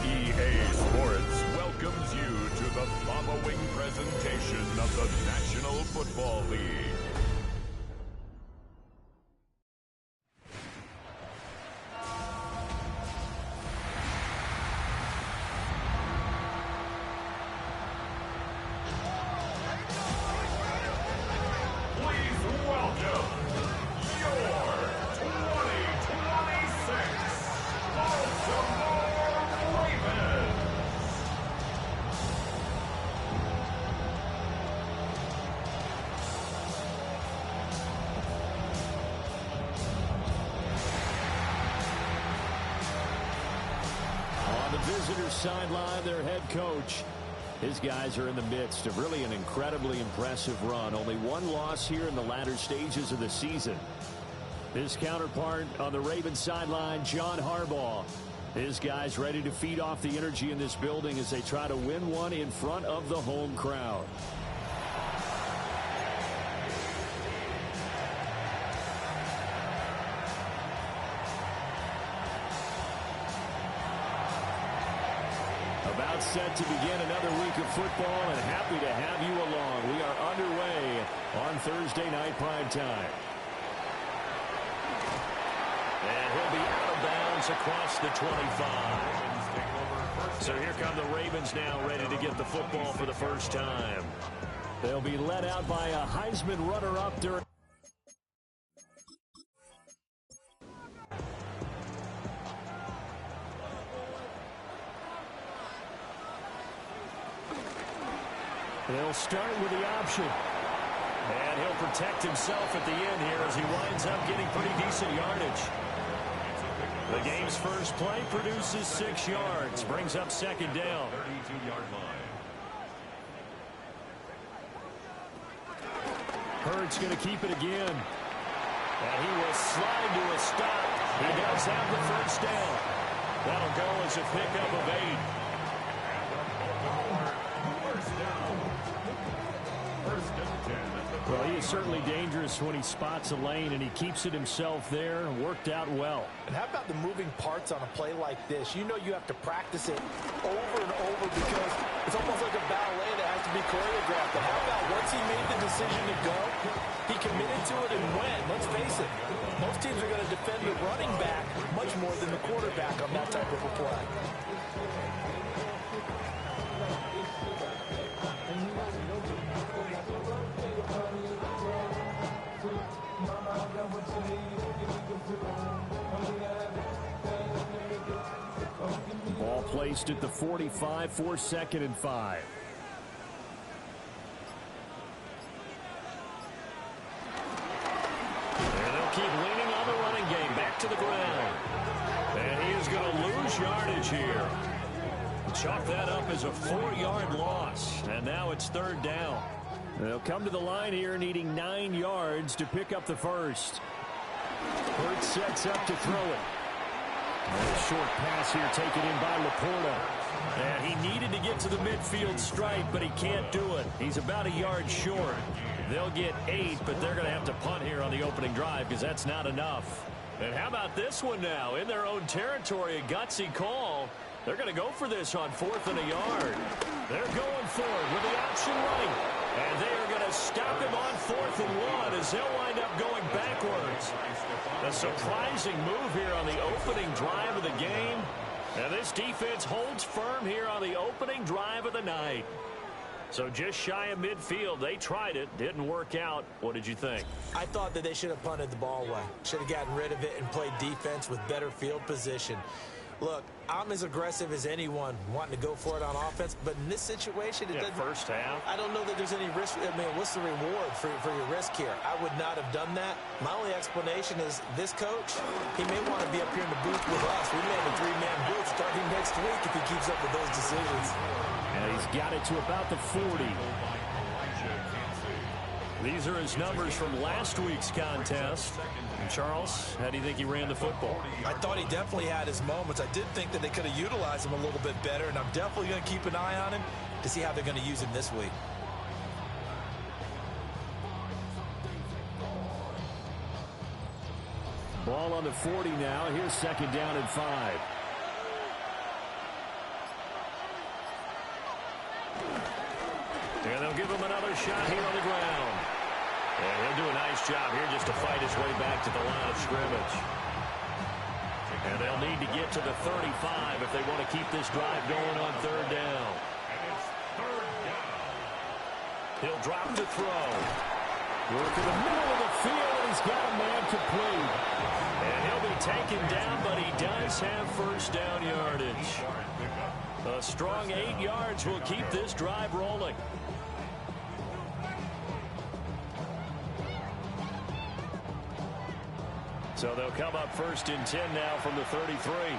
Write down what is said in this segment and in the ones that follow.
EA Sports welcomes you to the following presentation of the National Football League. Visitors sideline, their head coach. His guys are in the midst of really an incredibly impressive run. Only one loss here in the latter stages of the season. His counterpart on the Ravens sideline, John Harbaugh. His guys ready to feed off the energy in this building as they try to win one in front of the home crowd. About set to begin another week of football, and happy to have you along. We are underway on Thursday night prime time. And he'll be out of bounds across the 25. So here come the Ravens now, ready to get the football for the first time. They'll be led out by a Heisman runner-up during. They'll start with the option. And he'll protect himself at the end here as he winds up getting pretty decent yardage. The game's first play produces 6 yards, brings up second down. 32-yard line. Hurts going to keep it again. And he will slide to a stop. He does have the first down. That'll go as a pickup of 8. Well, he is certainly dangerous when he spots a lane, and he keeps it himself there and worked out well. And how about the moving parts on a play like this? You know you have to practice it over and over because it's almost like a ballet that has to be choreographed. But how about once he made the decision to go, he committed to it and went. Let's face it, most teams are going to defend the running back much more than the quarterback on that type of a play. Ball placed at the 45 for 2nd and 5. And they'll keep leaning on the running game. Back to the ground. And he is going to lose yardage here. Chalk that up as a 4-yard loss. And now it's 3rd down. They'll come to the line here needing 9 yards to pick up the first. Hurts sets up to throw it. And a short pass here taken in by Laporta. And he needed to get to the midfield stripe, but he can't do it. He's about a yard short. They'll get 8, but they're going to have to punt here on the opening drive because that's not enough. And how about this one now? In their own territory, a gutsy call. They're going to go for this on 4th and a yard. They're going for it with the option right. And they are going to stop him on 4th and 1 as they'll wind up going backwards. A surprising move here on the opening drive of the game. And this defense holds firm here on the opening drive of the night. So just shy of midfield. They tried it. Didn't work out. What did you think? I thought that they should have punted the ball away. Should have gotten rid of it and played defense with better field position. Look, I'm as aggressive as anyone wanting to go for it on offense, but in this situation, it doesn't. First half. I don't know that there's any risk. I mean, what's the reward for your risk here? I would not have done that. My only explanation is this coach, he may want to be up here in the booth with us. We may have a 3-man booth starting next week if he keeps up with those decisions. And he's got it to about the 40. These are his numbers from last week's contest. And Charles, how do you think he ran the football? I thought he definitely had his moments. I did think that they could have utilized him a little bit better, and I'm definitely going to keep an eye on him to see how they're going to use him this week. Ball on the 40 now. Here's 2nd down and 5. And they'll give him another shot here on the ground. And he'll do a nice job here just to fight his way back to the line of scrimmage. And they'll need to get to the 35 if they want to keep this drive going on 3rd down. He'll drop to throw. Work in the middle of the field, and he's got a man complete. And he'll be taken down, but he does have first down yardage. A strong 8 yards will keep this drive rolling. So they'll come up 1st and 10 now from the 33.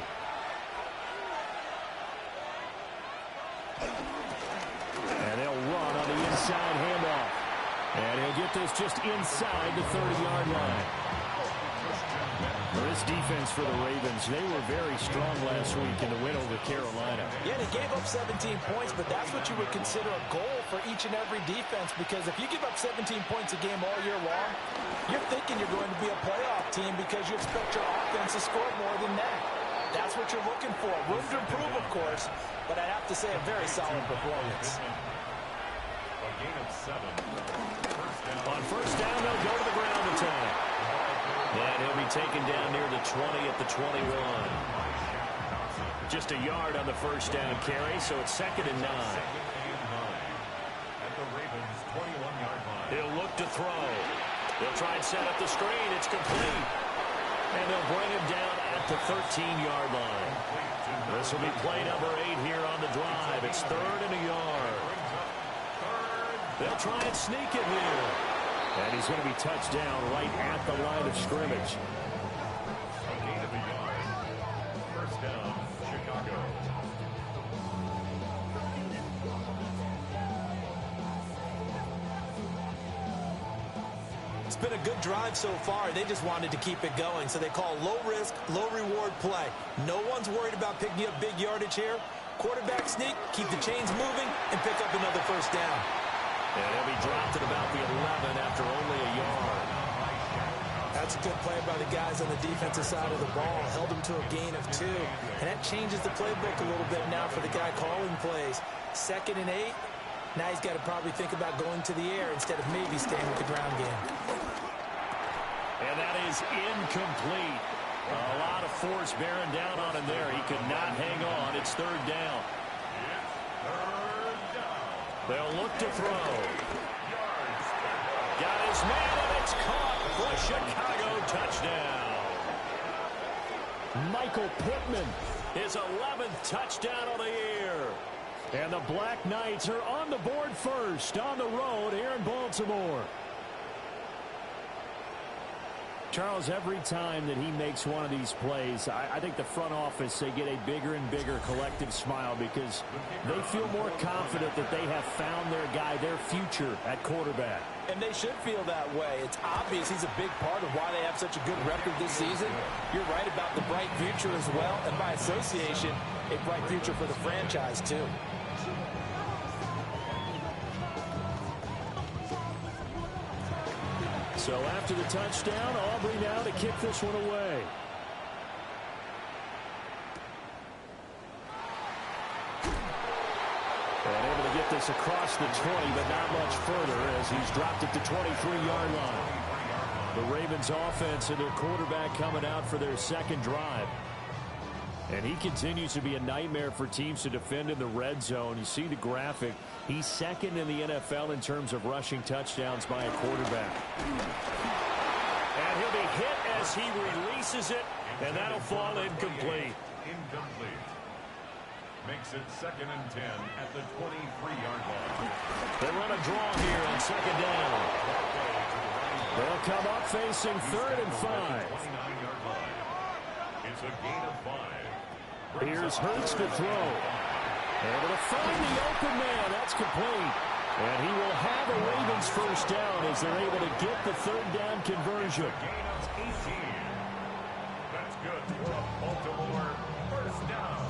And they'll run on the inside handoff. And he'll get this just inside the 30-yard line. This defense for the Ravens, they were very strong last week in the win over Carolina. Yeah, they gave up 17 points, but that's what you would consider a goal for each and every defense, because if you give up 17 points a game all year long, you're thinking you're going to be a playoff team because you expect your offense to score more than that. That's what you're looking for. Room to improve, of course, but I have to say a very solid performance. A gain of 7. On 1st down, they'll go to the ground attack. And he'll be taken down near the 20 at the 21. Just a yard on the 1st down carry, so it's 2nd and 9. At the Ravens' 21-yard line. He'll look to throw. They'll try and set up the screen. It's complete. And they'll bring him down at the 13-yard line. This will be play number 8 here on the drive. It's 3rd and a yard. They'll try and sneak it here. And he's going to be touched down right at the line of scrimmage. A gain of a yard. 1st down, Chicago. It's been a good drive so far. They just wanted to keep it going, so they call low-risk, low-reward play. No one's worried about picking up big yardage here. Quarterback sneak, keep the chains moving, and pick up another 1st down. And he'll be dropped at about the 11 after only a yard. That's a good play by the guys on the defensive side of the ball. Held him to a gain of 2. And that changes the playbook a little bit now for the guy calling plays. 2nd and 8. Now he's got to probably think about going to the air instead of maybe staying with the ground game. And that is incomplete. A lot of force bearing down on him there. He could not hang on. It's 3rd down. They'll look to throw. Got his man, and it's caught for Chicago touchdown. Michael Pittman, his 11th touchdown of the year. And the Black Knights are on the board first on the road here in Baltimore. Charles, every time that he makes one of these plays, I think the front office, they get a bigger and bigger collective smile because they feel more confident that they have found their guy, their future at quarterback. And they should feel that way. It's obvious he's a big part of why they have such a good record this season. You're right about the bright future as well, and by association, a bright future for the franchise too. So after the touchdown, Aubrey now to kick this one away. And able to get this across the 20, but not much further as he's dropped it to 23-yard line. The Ravens offense and their quarterback coming out for their second drive. And he continues to be a nightmare for teams to defend in the red zone. You see the graphic. He's second in the NFL in terms of rushing touchdowns by a quarterback. And he'll be hit as he releases it, and that'll fall incomplete. Incomplete. Makes it 2nd and 10 at the 23-yard line. They run a draw here on 2nd down. They'll come up facing 3rd and 5. 29-yard line. It's a gain of 5. Here's Hurts to throw. Able to find the open man. That's complete. And he will have a Ravens first down as they're able to get the 3rd down conversion. Gain of 18. That's good for a Baltimore first down.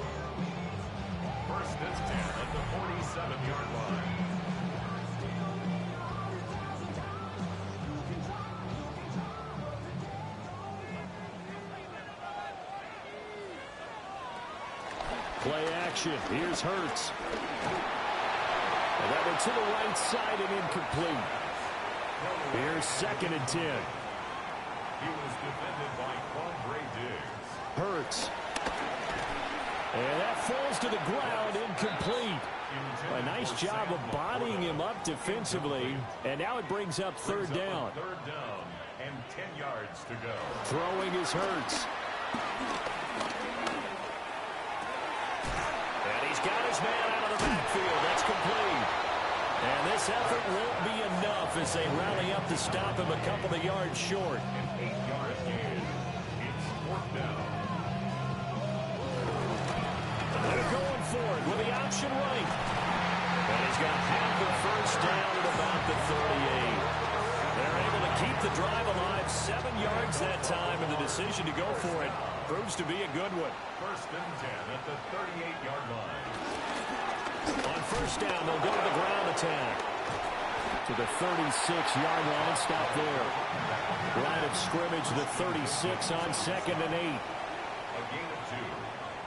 1st and 10 at the 47-yard line. Play action. Here's Hurts. And that one to the right side and incomplete. Here's 2nd and 10. He was defended by Quandre Diggs. Hurts. And that falls to the ground, incomplete. A nice job of bodying him up defensively. And now it brings up 3rd down. 3rd down and 10 yards to go. Throwing is Hurts. Got his man out of the backfield. That's complete. And this effort won't be enough as they rally up to stop him a couple of yards short. An 8-yard gain. It's 4th down. They're going for it with the option right. And he's got half the first down at about the 38. They're able to keep the drive alive. 7 yards that time, and the decision to go for it proves to be a good one. 1st and 10 at the 38-yard line. On first down, they'll go to the ground attack. To the 36-yard line, stop there. Line of scrimmage, the 36 on 2nd and 8. A gain of 2.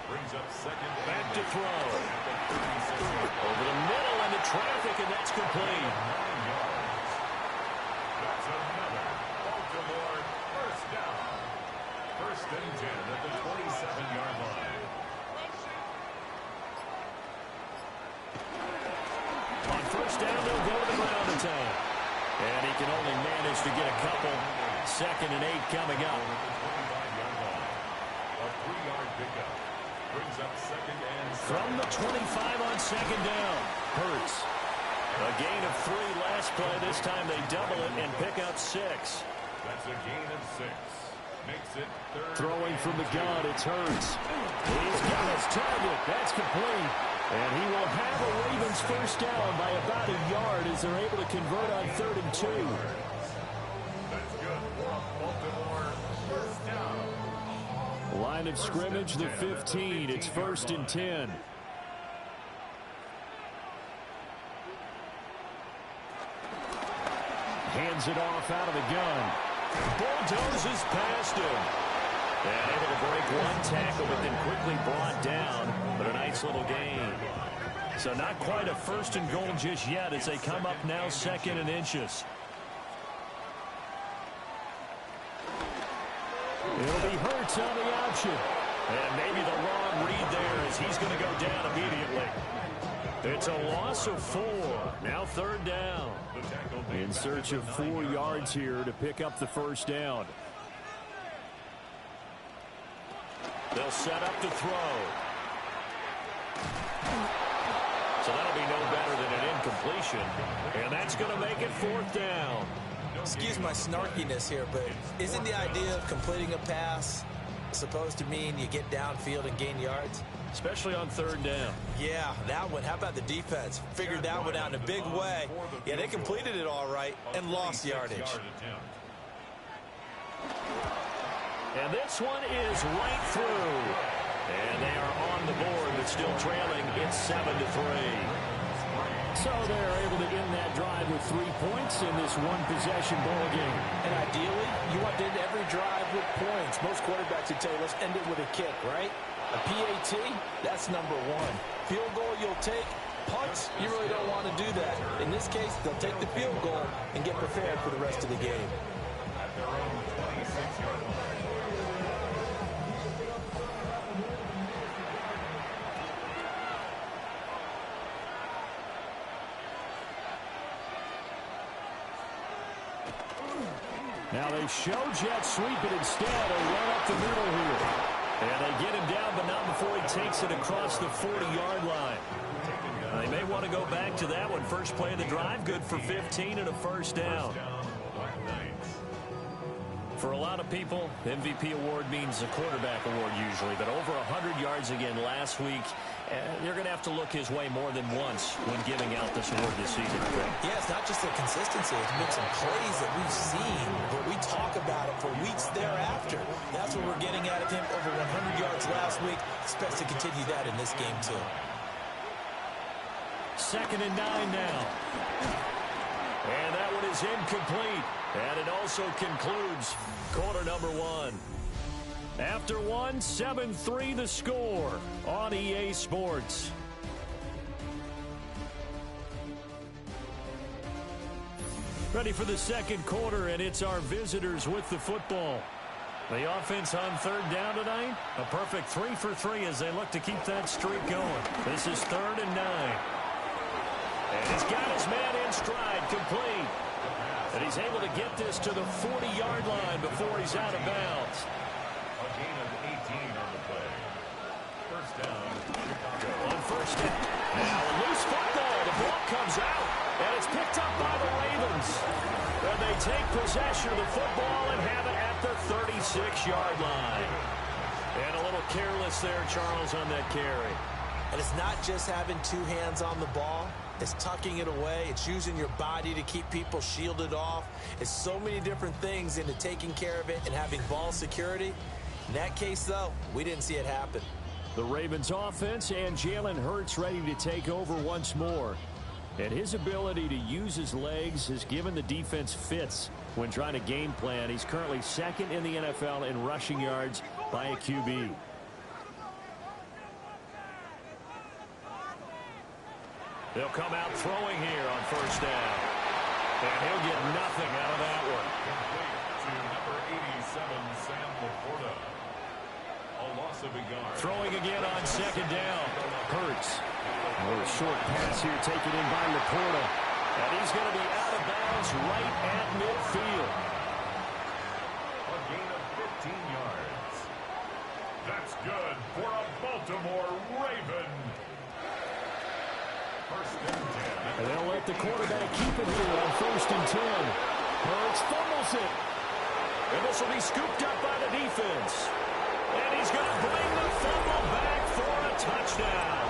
Brings up 2nd. Back to throw. Over the middle into traffic, and that's complete. 9 yards. That's another Baltimore first down. 1st and 10 at the 27-yard line. On first down, they'll go to the ground attack. And he can only manage to get a couple. 2nd and 8 coming up. 25-yard line. A 3-yard pickup. Brings up 2nd and 7. From the 25 on 2nd down. Hurts. A gain of 3 last play. This time they double it and pick up 6. That's a gain of 6. Makes it 3rd. Throwing from the gun, it's Hurts. He's got his target. That's complete. And he will have a Ravens first down by about a yard as they're able to convert on 3rd and 2. That's good for a Baltimore first down. Line of scrimmage, the 15. It's 1st and 10. Hands it off out of the gun. Bulldozes past him. And able to break one tackle, but then quickly brought down. But a nice little gain. So not quite a 1st and goal just yet as they come up now 2nd and inches. It'll be Hurts on the option. And maybe the wrong read there as he's going to go down immediately. It's a loss of 4. Now 3rd down. In search of 4 yards here to pick up the first down. They'll set up to throw. So that'll be no better than an incompletion. And that's going to make it 4th down. Excuse my snarkiness here, but isn't the idea of completing a pass supposed to mean you get downfield and gain yards? Especially on 3rd down. Yeah, that one. How about the defense? Figured that one out in a big way. Yeah, they completed it all right and lost yardage. And this one is right through. And they are on the board, but still trailing. It's 7-3. So they're able to end that drive with 3 points in this one-possession ball game. And ideally, you want to end every drive with points. Most quarterbacks would tell you, let's end it with a kick, right? A PAT, that's number one. Field goal you'll take. Punts, you really don't want to do that. In this case, they'll take the field goal and get prepared for the rest of the game. At their own 26-yard line. Now they show jet sweep, but instead a run up the middle here. And they get him down, but not before he takes it across the 40-yard line. They may want to go back to that one. First play of the drive, good for 15 and a first down. For a lot of people, MVP award means a quarterback award usually, but over 100 yards again last week. They're going to have to look his way more than once when giving out this award this season. Yeah, it's not just the consistency. It's been some plays that we've seen, but we talk about it for weeks thereafter. That's what we're getting out of him. Over 100 yards last week. Expects to continue that in this game, too. 2nd and 9 now. And that one is incomplete. And it also concludes quarter number one. After one, 7-3 the score on EA Sports. Ready for the second quarter, and it's our visitors with the football. The offense on 3rd down tonight, a perfect 3 for 3 as they look to keep that streak going. This is 3rd and 9. And he's got his man in stride, complete. And he's able to get this to the 40-yard line before he's out of bounds. A gain of 18 on the play. First down, Chicago. On first down. Now a loose football. The ball comes out, and it's picked up by the Ravens. And they take possession of the football and have it at the 36-yard line. And a little careless there, Charles, on that carry. And it's not just having two hands on the ball. It's tucking it away. It's using your body to keep people shielded off. It's so many different things into taking care of it and having ball security. In that case, though, we didn't see it happen. The Ravens offense and Jalen Hurts ready to take over once more. And his ability to use his legs has given the defense fits when trying to game plan. He's currently 2nd in the NFL in rushing yards by a QB. They'll come out throwing here on first down. And he'll get nothing out of that one. Complete to number 87, Sam Laporta. A loss of a yard. Throwing again on 2nd down. Hurts. A little short pass here taken in by Laporta. And he's going to be out of bounds right at midfield. A gain of 15 yards. That's good for a Baltimore Raven. First and 10. And they'll let the quarterback keep it here on 1st and 10. Hurts fumbles it. And this will be scooped up by the defense. And he's going to bring the fumble back for a touchdown.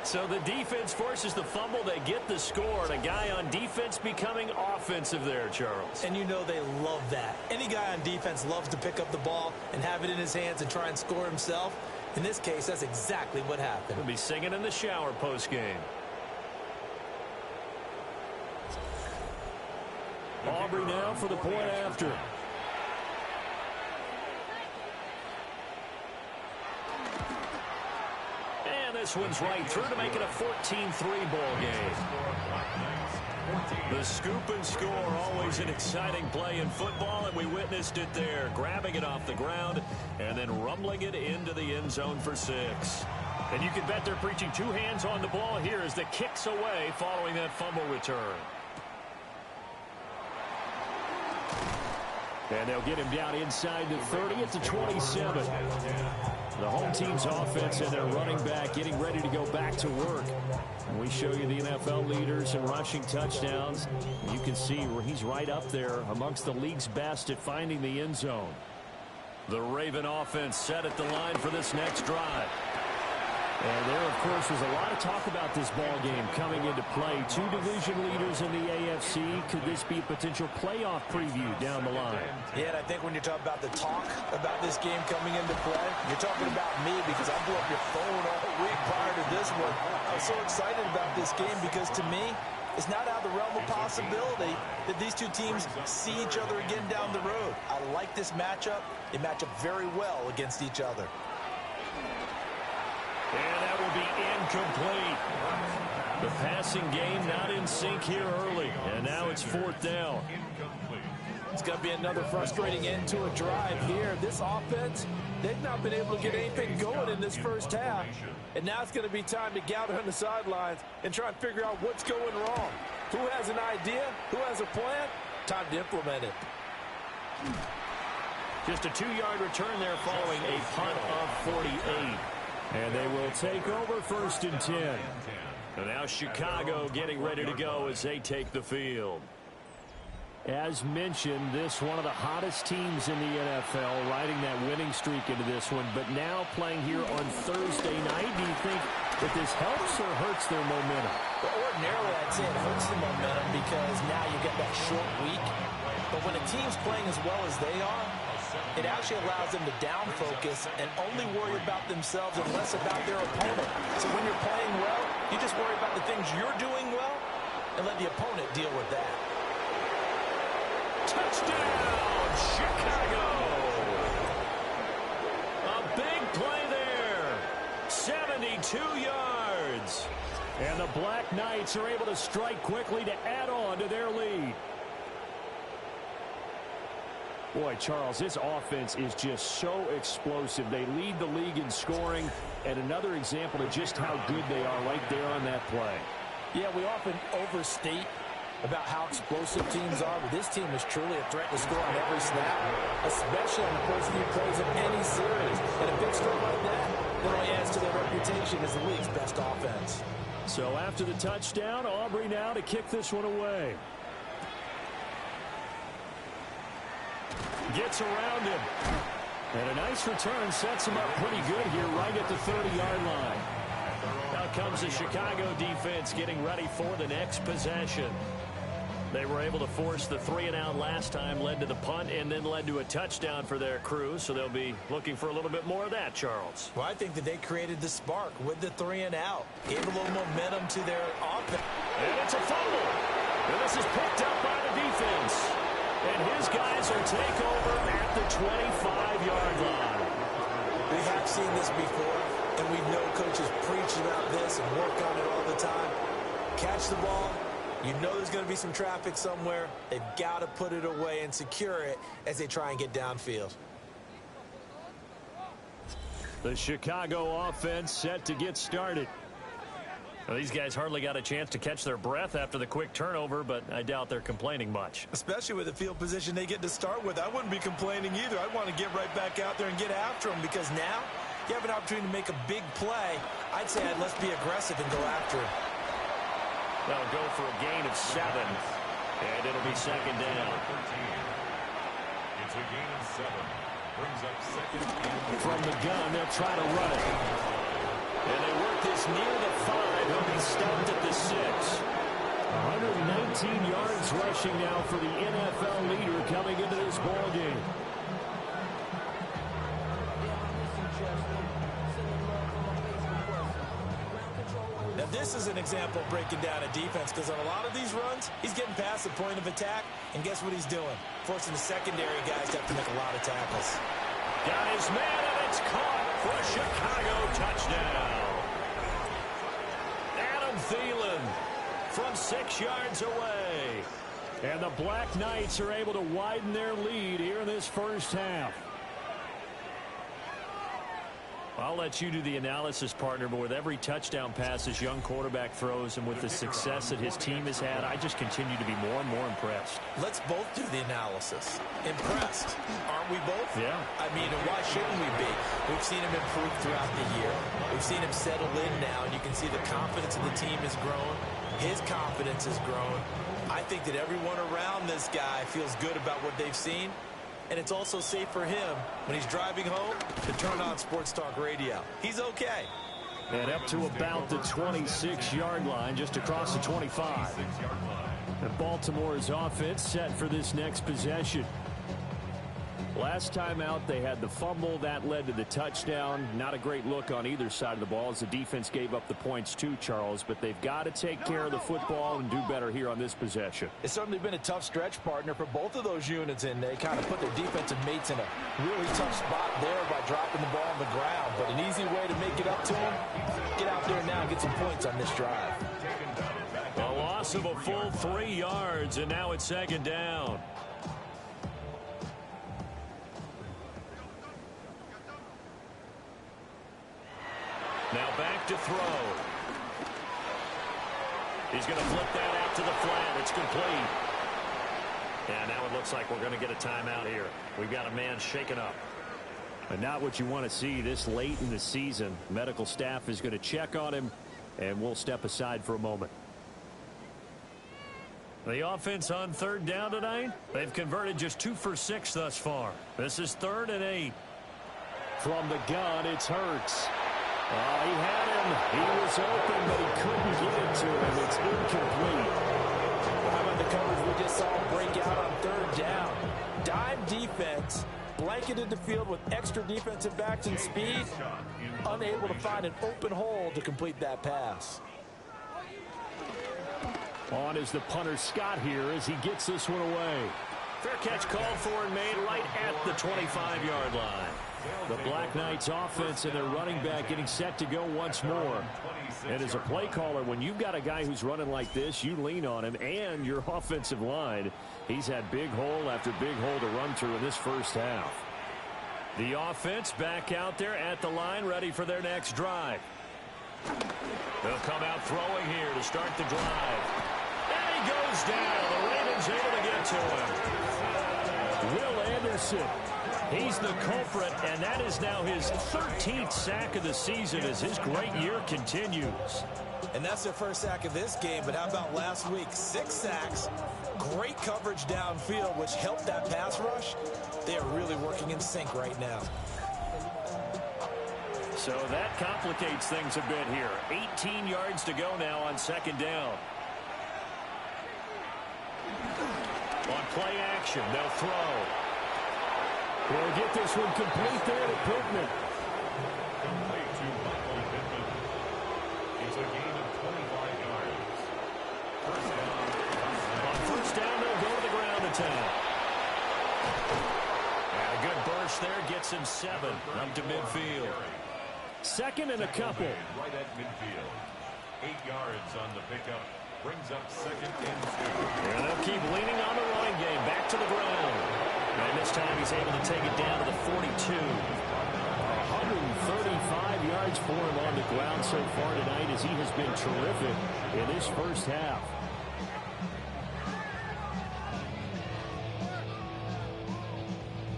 So the defense forces the fumble. They get the score. And a guy on defense becoming offensive there, Charles. And you know they love that. Any guy on defense loves to pick up the ball and have it in his hands and try and score himself. In this case, that's exactly what happened. He'll be singing in the shower post-game. Aubrey now for the point after. And this one's right through to make it a 14-3 ball game. The scoop and score, always an exciting play in football, and we witnessed it there, grabbing it off the ground and then rumbling it into the end zone for 6. And you can bet they're preaching two hands on the ball here as the kick's away following that fumble return. And they'll get him down inside the 30 at the 27. The home team's offense and their running back getting ready to go back to work. And we show you the NFL leaders in rushing touchdowns. You can see where he's right up there amongst the league's best at finding the end zone. The Raven offense set at the line for this next drive. And there, of course, was a lot of talk about this ball game coming into play. Two division leaders in the AFC. Could this be a potential playoff preview down the line? Yeah, and I think when you talk about the talk about this game coming into play, you're talking about me because I blew up your phone all week prior to this one. I was so excited about this game because, to me, it's not out of the realm of possibility that these two teams see each other again down the road. I like this matchup. They match up very well against each other. And that will be incomplete. The passing game not in sync here early. And now it's fourth down. It's going to be another frustrating end to a drive here. This offense, they've not been able to get anything going in this first half. And now it's going to be time to gather on the sidelines and try and figure out what's going wrong. Who has an idea? Who has a plan? Time to implement it. Just a 2-yard return there following a punt of 48. And they will take over first and 10. And now Chicago getting ready to go as they take the field. As mentioned, this one of the hottest teams in the NFL, riding that winning streak into this one, but now playing here on Thursday night. Do you think that this helps or hurts their momentum? Well, ordinarily, I'd say it hurts the momentum because now you get that short week. But when a team's playing as well as they are, it actually allows them to down focus and only worry about themselves and less about their opponent. So when you're playing well, you just worry about the things you're doing well and let the opponent deal with that. Touchdown, Chicago! A big play there. 72 yards. And the Black Knights are able to strike quickly to add on to their lead. Boy, Charles, this offense is just so explosive. They lead the league in scoring, and another example of just how good they are right there on that play. Yeah, we often overstate about how explosive teams are, but this team is truly a threat to score on every snap, especially on the first few plays of any series. And a big score like that only adds to their reputation as the league's best offense. So after the touchdown, Aubrey now to kick this one away. Gets around him. And a nice return sets him up pretty good here right at the 30-yard line. Now comes the Chicago defense getting ready for the next possession. They were able to force the 3-and-out last time, led to the punt, and then led to a touchdown for their crew. So they'll be looking for a little bit more of that, Charles. Well, I think that they created the spark with the 3-and-out. Gave a little momentum to their offense. And it's a fumble. And this is picked up by the defense. And his guys will take over at the 25-yard line. We have seen this before, and we know coaches preach about this and work on it all the time. Catch the ball. You know there's going to be some traffic somewhere. They've got to put it away and secure it as they try and get downfield. The Chicago offense set to get started. Well, these guys hardly got a chance to catch their breath after the quick turnover, but I doubt they're complaining much. Especially with the field position they get to start with. I wouldn't be complaining either. I'd want to get right back out there and get after them because now you have an opportunity to make a big play. I'd say let's be aggressive and go after him. They'll go for a gain of 7, and it'll be second down. It's a gain of 7. Brings up second and From the gun, they'll try to run it. And they work this near the 5. He'll be stopped at the 6. 119 yards rushing now for the NFL leader coming into this ball game. Now, this is an example of breaking down a defense because on a lot of these runs, he's getting past the point of attack, and guess what he's doing? Forcing the secondary guys to have to make a lot of tackles. Got his man, and it's caught for a Chicago touchdown. Adam Thielen from 6 yards away. And the Black Knights are able to widen their lead here in this first half. I'll let you do the analysis, partner, but with every touchdown pass this young quarterback throws and with the success that his team has had, I just continue to be more and more impressed. Let's both do the analysis. Impressed, aren't we both? Yeah. I mean, and why shouldn't we be? We've seen him improve throughout the year. We've seen him settle in now, and you can see the confidence of the team has grown. His confidence has grown. I think that everyone around this guy feels good about what they've seen. And it's also safe for him when he's driving home to turn on Sports Talk Radio. He's okay. And up to about the 26-yard line, just across the 25. And Baltimore's offense set for this next possession. Last time out, they had the fumble. That led to the touchdown. Not a great look on either side of the ball as the defense gave up the points too, Charles. But they've got to take care of the football and do better here on this possession. It's certainly been a tough stretch, partner, for both of those units, and they kind of put their defensive mates in a really tough spot there by dropping the ball on the ground. But an easy way to make it up to them, get out there now and get some points on this drive. A loss of a full 3 yards, and now it's second down. Now back to throw. He's going to flip that out to the flat. It's complete. And now it looks like we're going to get a timeout here. We've got a man shaken up. And not what you want to see this late in the season. Medical staff is going to check on him, and we'll step aside for a moment. The offense on third down tonight, they've converted just 2 for 6 thus far. This is 3rd and 8. From the gun, it's Hurts. He had him. He was open, but he couldn't get it to him. It's incomplete. How about the coverage we just saw break out on third down? Dime defense, blanketed the field with extra defensive backs and speed, unable to find an open hole to complete that pass. On is the punter Scott here as he gets this one away. Fair catch called for and made right at the 25-yard line. The Black Knights offense and their running back getting set to go once more. And as a play caller, when you've got a guy who's running like this, you lean on him and your offensive line. He's had big hole after big hole to run through in this first half. The offense back out there at the line, ready for their next drive. They'll come out throwing here to start the drive. And he goes down. The Ravens able to get to him. Will Anderson. He's the culprit, and that is now his 13th sack of the season as his great year continues. And that's their first sack of this game, but how about last week? 6 sacks, great coverage downfield, which helped that pass rush. They are really working in sync right now. So that complicates things a bit here. 18 yards to go now on second down. On play action, they'll throw. We'll get this one complete there to Pittman. Complete to Michael Pittman. It's a gain of 25 yards. First down. On first down, they'll go to the ground attack. And a good burst there gets him 7 up to midfield. Second and a couple. Right at midfield. 8 yards on the pickup. Brings up second and 2. And they'll keep leaning on the running game. Back to the ground. And this time he's able to take it down to the 42. 135 yards for him on the ground so far tonight as he has been terrific in this first half.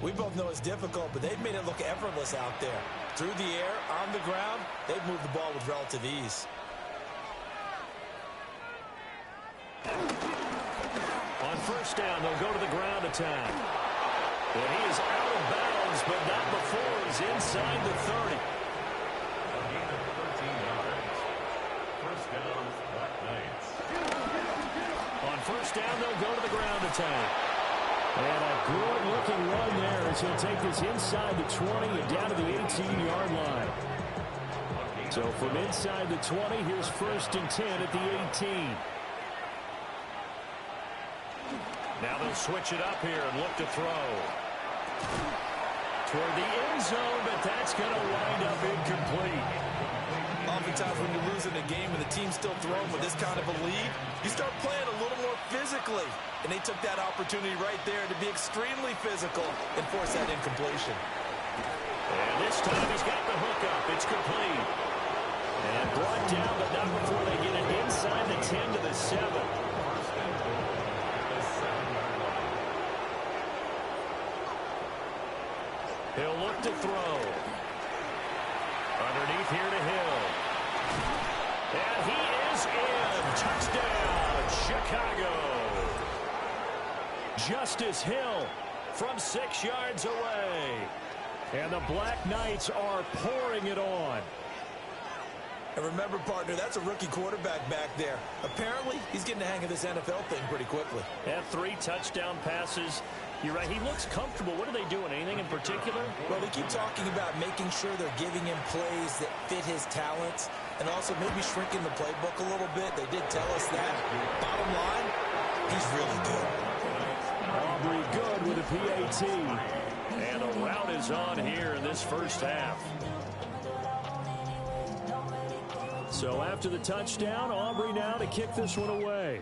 We both know it's difficult, but they've made it look effortless out there. Through the air, on the ground, they've moved the ball with relative ease. On first down, they'll go to the ground attack. And he is out of bounds, but not before he's inside the 30. A gain of 13 yards. First down, Black Knights. On first down, they'll go to the ground attack. And a good-looking run there as he'll take this inside the 20 and down to the 18-yard line. So from inside the 20, here's first and 10 at the 18. Now they'll switch it up here and look to throw. Toward the end zone, but that's going to wind up incomplete. Oftentimes when you're losing a game and the team's still throwing with this kind of a lead, you start playing a little more physically. And they took that opportunity right there to be extremely physical and force that incompletion. And this time he's got the hook up. It's complete. And brought down, but not before they get it inside the 10 to the 7. He'll look to throw. Underneath here to Hill. And he is in. Touchdown, Chicago. Justice Hill from 6 yards away. And the Black Knights are pouring it on. And remember, partner, that's a rookie quarterback back there. Apparently, he's getting the hang of this NFL thing pretty quickly. Had 3 touchdown passes. You're right, he looks comfortable. What are they doing? Anything in particular? Well, they keep talking about making sure they're giving him plays that fit his talents and also maybe shrinking the playbook a little bit. They did tell us that. Bottom line, he's really good. Aubrey good with a PAT. And a rout is on here in this first half. So after the touchdown, Aubrey now to kick this one away.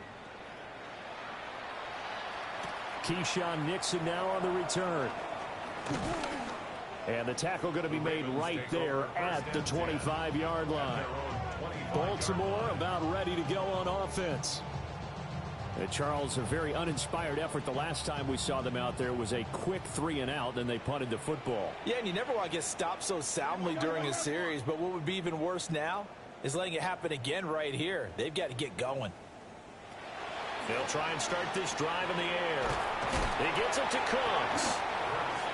Keyshawn Nixon now on the return. And the tackle going to be made right there at the 25-yard line. Baltimore about ready to go on offense. And Charles, a very uninspired effort. The last time we saw them out there was a quick 3-and-out, then they punted the football. Yeah, and you never want to get stopped so soundly during a series, but what would be even worse now is letting it happen again right here. They've got to get going. They'll try and start this drive in the air. He gets it to Cooks.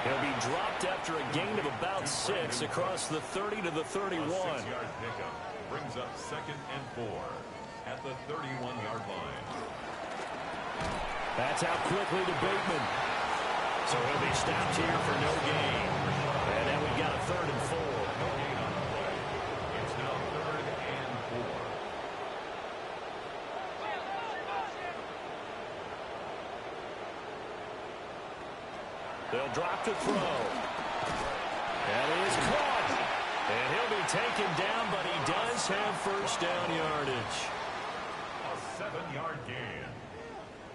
He'll be dropped after a gain of about 6 across the 30 to the 31. 6-yard pickup brings up 2nd and 4 at the 31-yard line. That's out quickly to Bateman. So he'll be stopped here for no gain. And then we've got a 3rd and 4. No gain on the play. It's now 3rd and 4. They'll drop to throw. That is caught. And he'll be taken down, but he does have first down yardage. A 7-yard gain.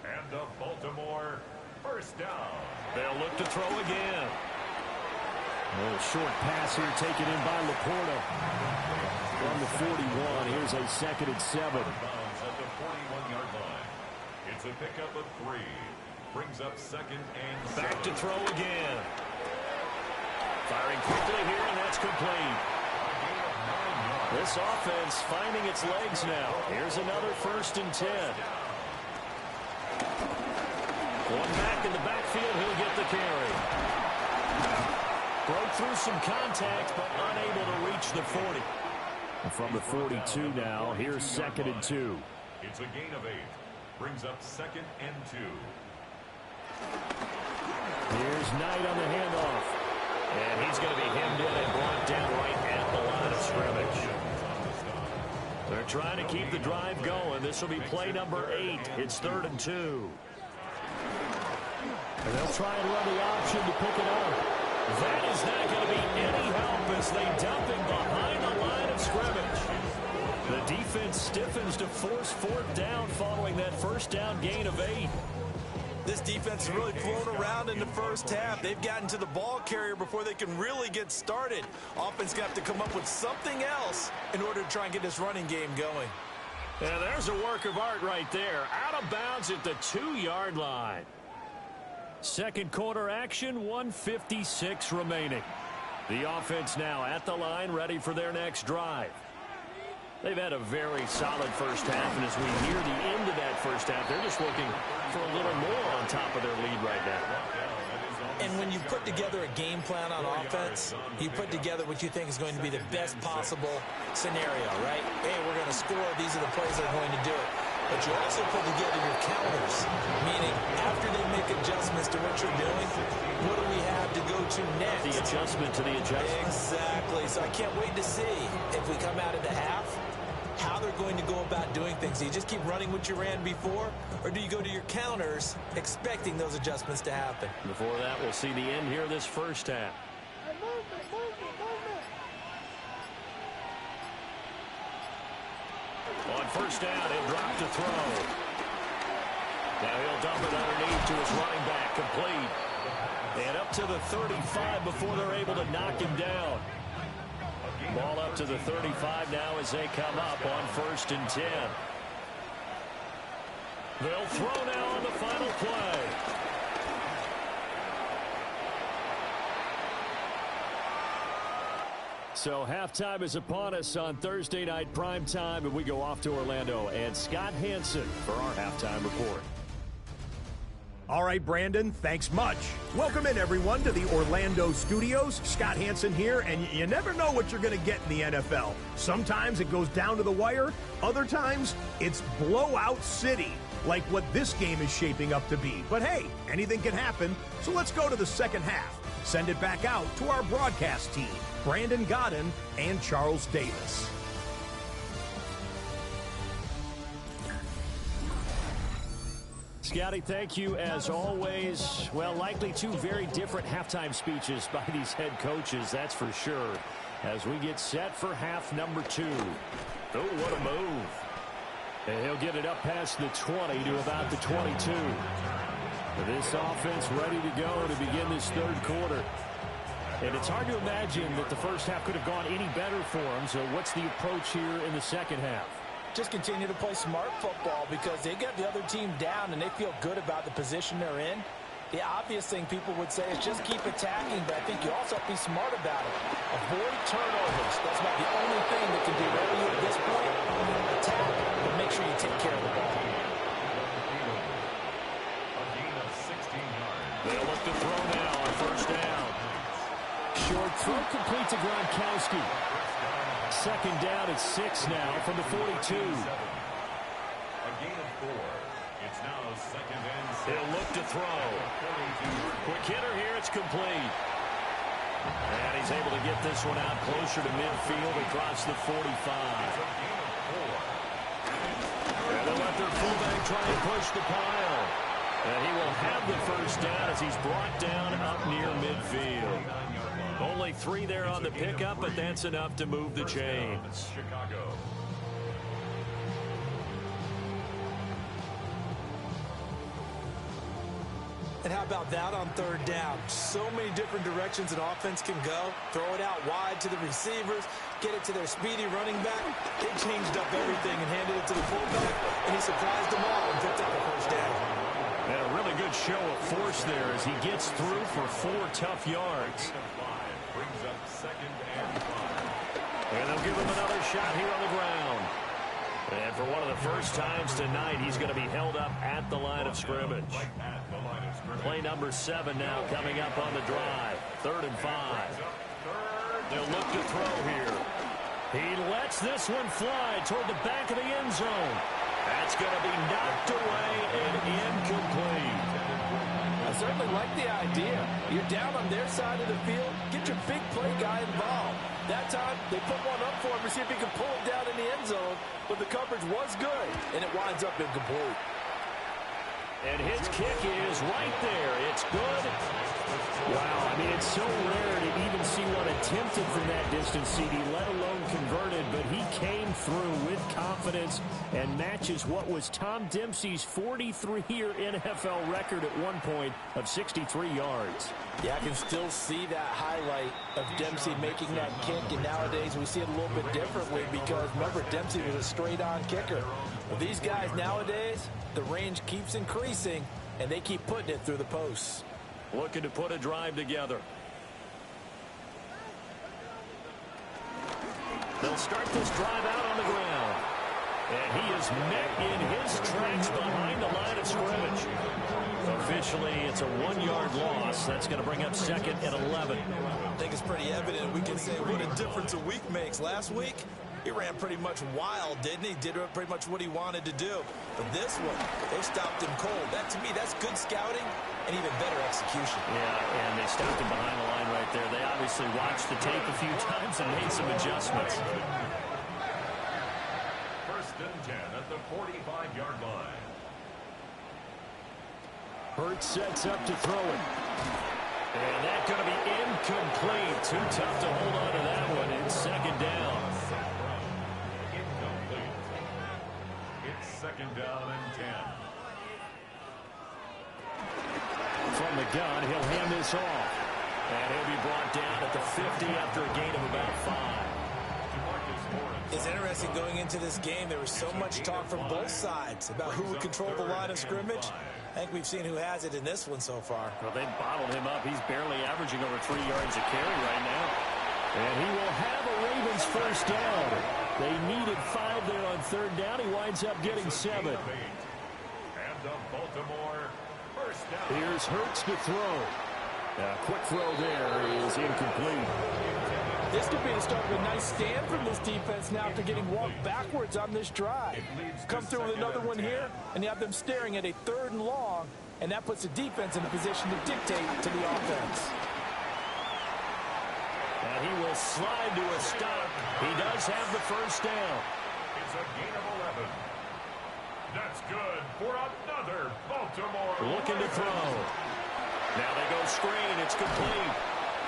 And the Baltimore first down. They'll look to throw again. A little short pass here taken in by Laporta. From the 41, here's a 2nd and 7. Bounds at the 41-yard line. It's a pickup of 3. Brings up 2nd and 7. Back to throw again. Firing quickly here, and that's complete. This offense finding its legs now. Here's another 1st and 10. Going back in the backfield, he'll get the carry. Broke through some contact, but unable to reach the 40. From the 42 now, here's 2nd and 2. It's a gain of 8. Brings up 2nd and 2. Here's Knight on the handoff. And he's going to be hemmed in and brought down right at the line of scrimmage. They're trying to keep the drive going. This will be play number 8. It's 3rd and 2. And they'll try and run the option to pick it up. That is not going to be any help as they dump him behind the line of scrimmage. The defense stiffens to force 4th down following that first down gain of 8. This defense has really flown around in the first half. They've gotten to the ball carrier before they can really get started. Offense got to come up with something else in order to try and get this running game going. Yeah, there's a work of art right there. Out of bounds at the 2-yard line. Second quarter action, 1:56 remaining. The offense now at the line, ready for their next drive. They've had a very solid first half, and as we near the end of that first half, they're just looking for a little more on top of their lead right now. And when you put together a game plan on offense, you put together what you think is going to be the best possible scenario, right? Hey, we're going to score. These are the plays that are going to do it. But you also put together your counters, meaning after they make adjustments to what you're doing, what do we have to go to next? The adjustment to the adjustment. Exactly. So I can't wait to see if we come out of the half, how they're going to go about doing things. Do you just keep running what you ran before, or do you go to your counters expecting those adjustments to happen? Before that, we'll see the end here this first half. On first down, he'll drop to throw. Now he'll dump it underneath to his running back, complete. And up to the 35 before they're able to knock him down. Ball up to the 35 now as they come up on 1st and 10. They'll throw now on the final play. So halftime is upon us on Thursday night prime time, and we go off to Orlando and Scott Hanson for our halftime report. All right, Brandon, thanks much. Welcome in, everyone, to the Orlando studios. Scott Hansen here, and you never know what you're going to get in the NFL. Sometimes it goes down to the wire. Other times, it's blowout city, like what this game is shaping up to be. But hey, anything can happen, so let's go to the second half. Send it back out to our broadcast team, Brandon Godden and Charles Davis. Scotty, thank you as always. Well, likely two very different halftime speeches by these head coaches, that's for sure, as we get set for half number 2. Oh, what a move. And he'll get it up past the 20 to about the 22. This offense ready to go to begin this third quarter. And it's hard to imagine that the first half could have gone any better for them. So what's the approach here in the second half? Just continue to play smart football because they got the other team down and they feel good about the position they're in. The obvious thing people would say is just keep attacking, but I think you also have to be smart about it. Avoid turnovers. That's about the only thing that can derail you at this point. Attack, but make sure you take care of the ball. They'll look to throw now on first down. Short throw complete to Gronkowski. Second down at 6 now from the 42. A gain of 4. It's now second and 6. He'll look to throw. Quick hitter here. It's complete. And he's able to get this one out closer to midfield across the 45. And they'll let their fullback try and push the pile. And he will have the first down as he's brought down up near midfield. Only 3 there on the pickup, but that's enough to move the chains. Chicago. And how about that on third down? So many different directions an offense can go. Throw it out wide to the receivers, get it to their speedy running back. They changed up everything and handed it to the fullback, and he surprised them all and picked up the first down. And a really good show of force there as he gets through for 4 tough yards. Brings up second and 5. And they'll give him another shot here on the ground. And for one of the first times tonight, he's going to be held up at the line of scrimmage. Play number 7 now coming up on the drive. 3rd and 5. They'll look to throw here. He lets this one fly toward the back of the end zone. That's going to be knocked away and incomplete. I certainly like the idea. You're down on their side of the field. Get your big play guy involved. That time, they put one up for him to see if he can pull it down in the end zone. But the coverage was good, and it winds up incomplete. And his kick is right there. It's good. Wow, I mean, it's so rare to even see one attempted from that distance, CD, let alone converted. But he came through with confidence and matches what was Tom Dempsey's 43-year NFL record at one point of 63 yards. Yeah, I can still see that highlight of Dempsey making that kick, and nowadays we see it a little bit differently because, remember, Dempsey was a straight-on kicker. Well, these guys nowadays, the range keeps increasing, and they keep putting it through the posts. Looking to put a drive together. They'll start this drive out on the ground. And he is met in his tracks behind the line of scrimmage. Officially, it's a 1-yard loss. That's going to bring up second and 11. I think it's pretty evident. We can say what a difference a week makes. Last week, he ran pretty much wild, didn't he? Did pretty much what he wanted to do. But this one, they stopped him cold. That, to me, that's good scouting and even better execution. Yeah, and they stopped him behind the line right there. They obviously watched the tape a few times and made some adjustments. First and 10 at the 45-yard line. Hurts sets up to throw it. And that's going to be incomplete. Too tough to hold on to that one. It's second down. Incomplete. It's second down and 10. From the gun, he'll hand this off. And he'll be brought down at the 50 after a gain of about 5. It's interesting going into this game. There was so much talk from both sides about who would control the line of scrimmage. I think we've seen who has it in this one so far. Well, they bottled him up. He's barely averaging over 3 yards a carry right now. And he will have a Ravens first down. They needed 5 there on third down. He winds up getting 7. And the Baltimore Here's Hurts to throw. Quick throw there is incomplete. This could be the start of a nice stand from this defense now after getting walked backwards on this drive. Come through with another one here, and you have them staring at a 3rd and long, and that puts the defense in a position to dictate to the offense. And he will slide to a stop. He does have the first down. It's a gain of 11. That's good for another Baltimore. Looking to throw. Now they go screen. It's complete.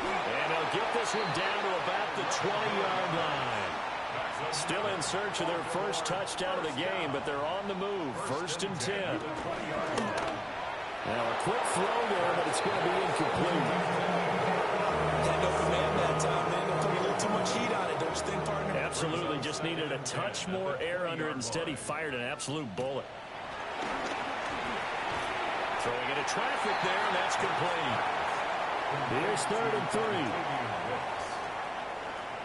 And they'll get this one down to about the 20-yard line. Still in search of their first touchdown of the game, but they're on the move. 1st and 10. Now a quick throw there, but it's going to be incomplete. Had no command that time, man. They're putting a little too much heat on it, don't you think, partner? Absolutely. Just needed a touch more air under it. Instead, he fired an absolute bullet. Throwing into traffic there, and that's complete. Here's 3rd and 3.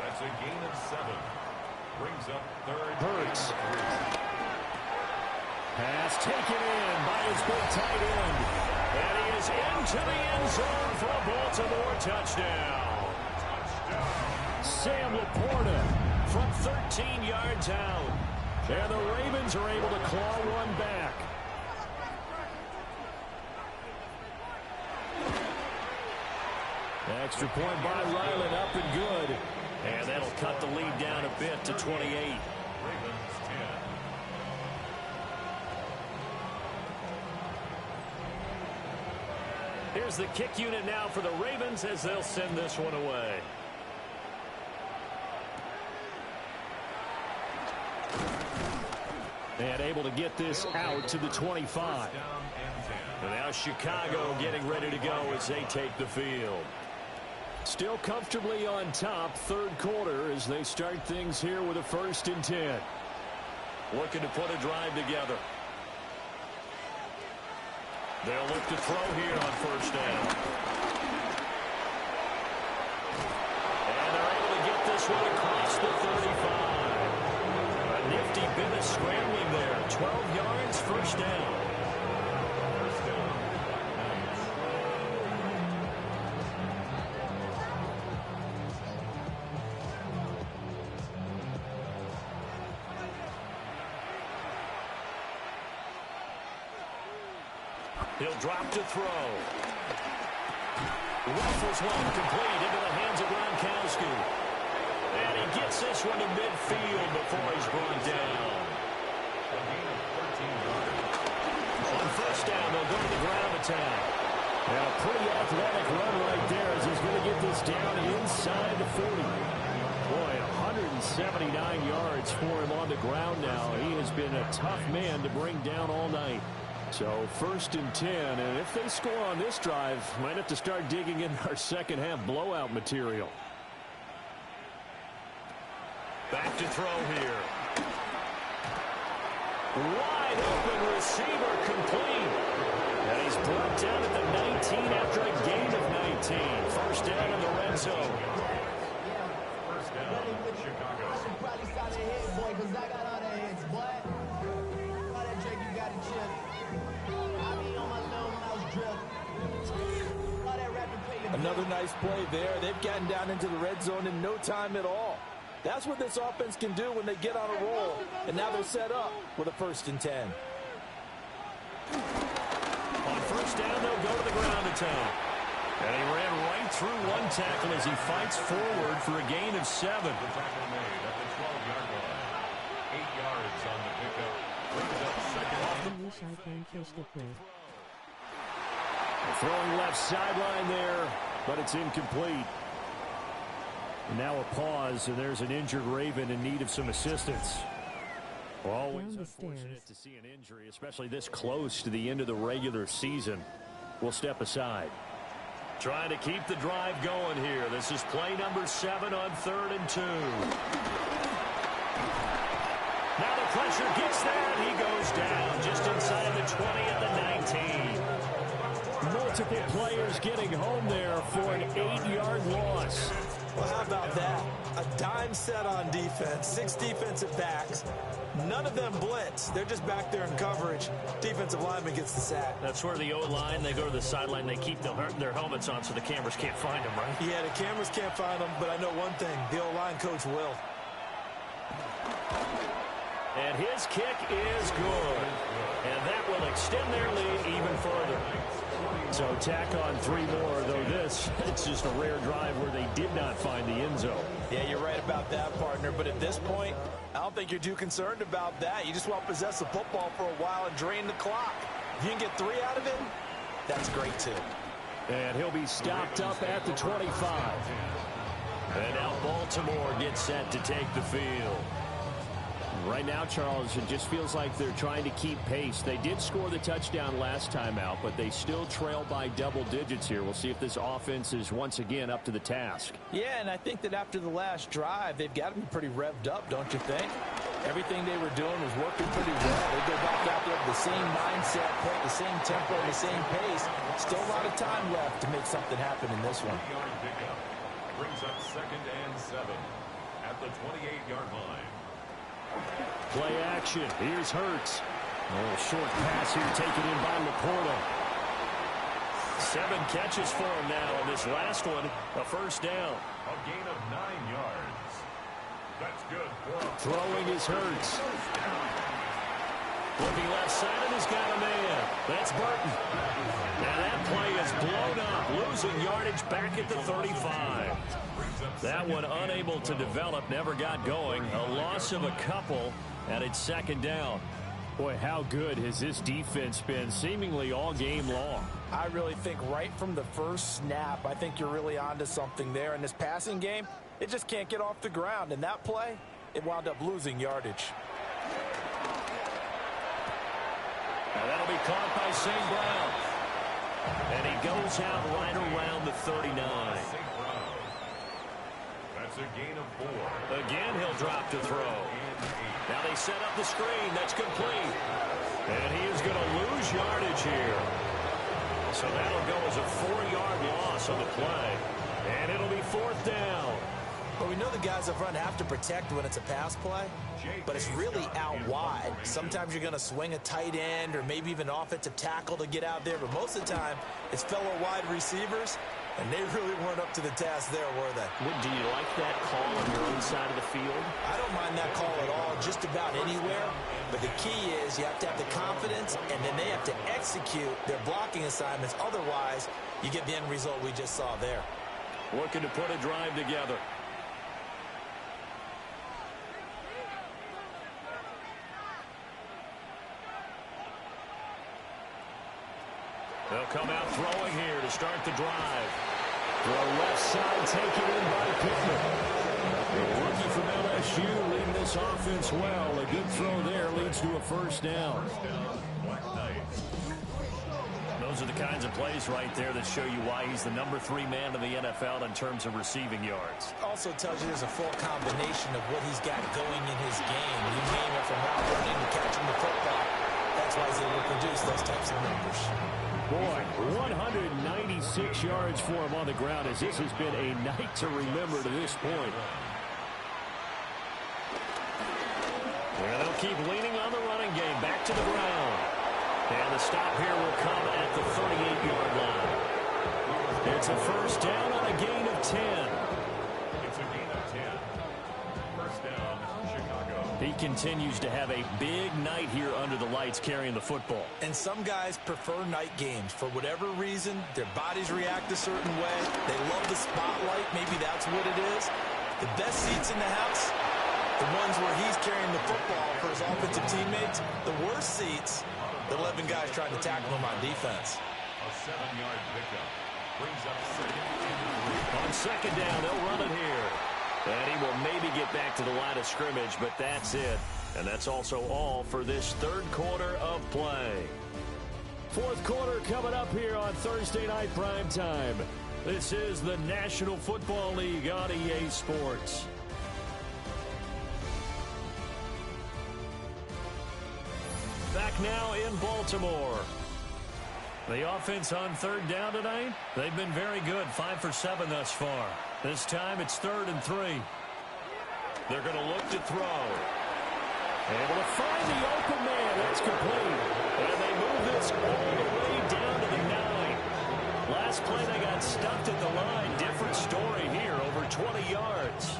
That's a gain of 7. Brings up 3rd. Hurts. Pass taken in by his big tight end. And he is into the end zone for a Baltimore touchdown. Sam Laporta from 13 yards out. And the Ravens are able to claw one back. Extra point by Ryland, up and good. And that'll cut the lead down a bit to 28. Ravens 10. Here's the kick unit now for the Ravens as they'll send this one away. And able to get this out to the 25. And now Chicago getting ready to go as they take the field. Still comfortably on top, 3rd quarter as they start things here with a 1st and 10. Looking to put a drive together. They'll look to throw here on 1st down. And they're able to get this one across the 35. A nifty bit of scrambling there. 12 yards, 1st down. He'll drop to throw. Rifles one complete into the hands of Gronkowski. And he gets this one to midfield before he's brought down. On 1st down, they'll go to the ground attack. And a pretty athletic run right there as he's going to get this down inside the 40. Boy, 179 yards for him on the ground now. He has been a tough man to bring down all night. So 1st and 10, and if they score on this drive, might have to start digging in our second half blowout material. Back to throw here. Wide open receiver complete. And he's brought down at the 19 after a gain of 19. 1st down in the red zone. 1st down, Chicago. Another nice play there. They've gotten down into the red zone in no time at all. That's what this offense can do when they get on a roll. And now they're set up with a 1st and 10. On 1st down, they'll go to the ground attack. And he ran right through one tackle as he fights forward for a gain of 7. The tackle made at the 12-yard line. 8 yards on the pickup. Brings up 2nd. Throwing left sideline there, but it's incomplete. And now a pause, and there's an injured Raven in need of some assistance. Always unfortunate to see an injury, especially this close to the end of the regular season. We'll step aside. Trying to keep the drive going here. This is play number 7 on 3rd and 2. Now the pressure gets there, and he goes down just inside the 20 at the 19. Multiple players getting home there for an 8-yard loss. Well, how about that? A dime set on defense, 6 defensive backs. None of them blitz. They're just back there in coverage. Defensive lineman gets the sack. That's where the O-line, they go to the sideline, they keep their helmets on so the cameras can't find them, right? Yeah, the cameras can't find them, but I know one thing. The O-line coach will. And his kick is good. And that will extend their lead even further. So tack on 3 more, though it's just a rare drive where they did not find the end zone. Yeah, you're right about that, partner. But at this point, I don't think you're too concerned about that. You just want to possess the football for a while and drain the clock. If you can get 3 out of it, that's great, too. And he'll be stopped up at the 25. And now Baltimore gets set to take the field. Right now, Charles, it just feels like they're trying to keep pace. They did score the touchdown last time out, but they still trail by double digits here. We'll see if this offense is once again up to the task. Yeah, and I think that after the last drive, they've got to be pretty revved up, don't you think? Everything they were doing was working pretty well. They go back out there with the same mindset, play the same tempo, and the same pace. Still a lot of time left to make something happen in this one. Brings up 2nd and 7 at the 28-yard line. Play action. Here's Hurts. A little short pass here taken in by Laporta. 7 catches for him now. And this last one, a first down. A gain of 9 yards. That's good. Throwing is Hurts. Looking left side, and he's got a man. That's Burton. Now that play is blown up. Losing yardage back at the 35. That one unable to develop, never got going. A loss of a couple, and it's 2nd down. Boy, how good has this defense been seemingly all game long? I really think right from the first snap, I think you're really onto something there. In this passing game, it just can't get off the ground. And that play, it wound up losing yardage. Now that'll be caught by St. Brown. And he goes out right around the 39. That's a gain of 4. Again, he'll drop to throw. Now they set up the screen. That's complete. And he is going to lose yardage here. So that'll go as a 4-yard loss on the play. And it'll be 4th down. Well, we know the guys up front have to protect when it's a pass play, but it's really out wide. Sometimes you're going to swing a tight end or maybe even an offensive tackle to get out there, but most of the time it's fellow wide receivers, and they really weren't up to the task there, were they? Do you like that call on your own side of the field? I don't mind that call at all, just about anywhere. But the key is you have to have the confidence, and then they have to execute their blocking assignments. Otherwise, you get the end result we just saw there. Looking to put a drive together. They'll come out throwing here to start the drive. The left side taken in by Pittman. The rookie from LSU leading this offense well. A good throw there leads to a first down. Those are the kinds of plays right there that show you why he's the number 3 man in the NFL in terms of receiving yards. Also tells you there's a full combination of what he's got going in his game. You name it, from route running to catching the football. That's why he's able to produce those types of numbers. Boy, 196 yards for him on the ground, as this has been a night to remember to this point. Yeah, they'll keep leaning on the running game. Back to the ground. And the stop here will come at the 38-yard line. It's a first down on a gain of 10. It's a gain of 10. First down, Chicago. He continues to have a big night here under the lights carrying the football. And some guys prefer night games. For whatever reason, their bodies react a certain way. They love the spotlight. Maybe that's what it is. The best seats in the house, the ones where he's carrying the football for his offensive teammates. The worst seats, the 11 guys trying to tackle him on defense. A 7-yard pickup. Brings up 2nd and 3. On 2nd down, they'll run it here. And he will maybe get back to the line of scrimmage, but that's it. And that's also all for this 3rd quarter of play. 4th quarter coming up here on Thursday Night Prime Time. This is the National Football League on EA Sports. Back now in Baltimore. The offense on 3rd down tonight, they've been very good, 5 for 7 thus far. This time it's 3rd and 3. They're going to look to throw. Able to find the open man. That's complete. And they move this all the way down to the 9. Last play they got stuffed at the line. Different story here, over 20 yards.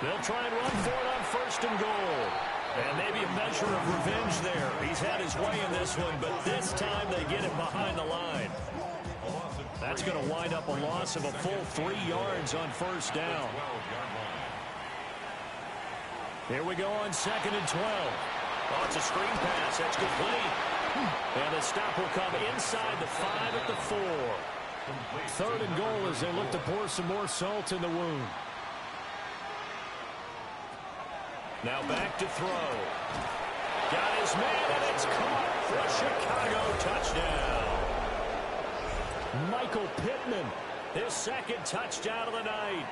They'll try and run for it on 1st and goal. And maybe a measure of revenge there. He's had his way in this one, but this time they get him behind the line. That's going to wind up a loss of a full 3 yards on 1st down. Here we go on 2nd and 12. Oh, it's a screen pass. That's complete. And the stop will come inside the 5 at the 4. 3rd and goal as they look to pour some more salt in the wound. Now back to throw. Got his man, and it's caught for a Chicago touchdown. Michael Pittman, his 2nd touchdown of the night.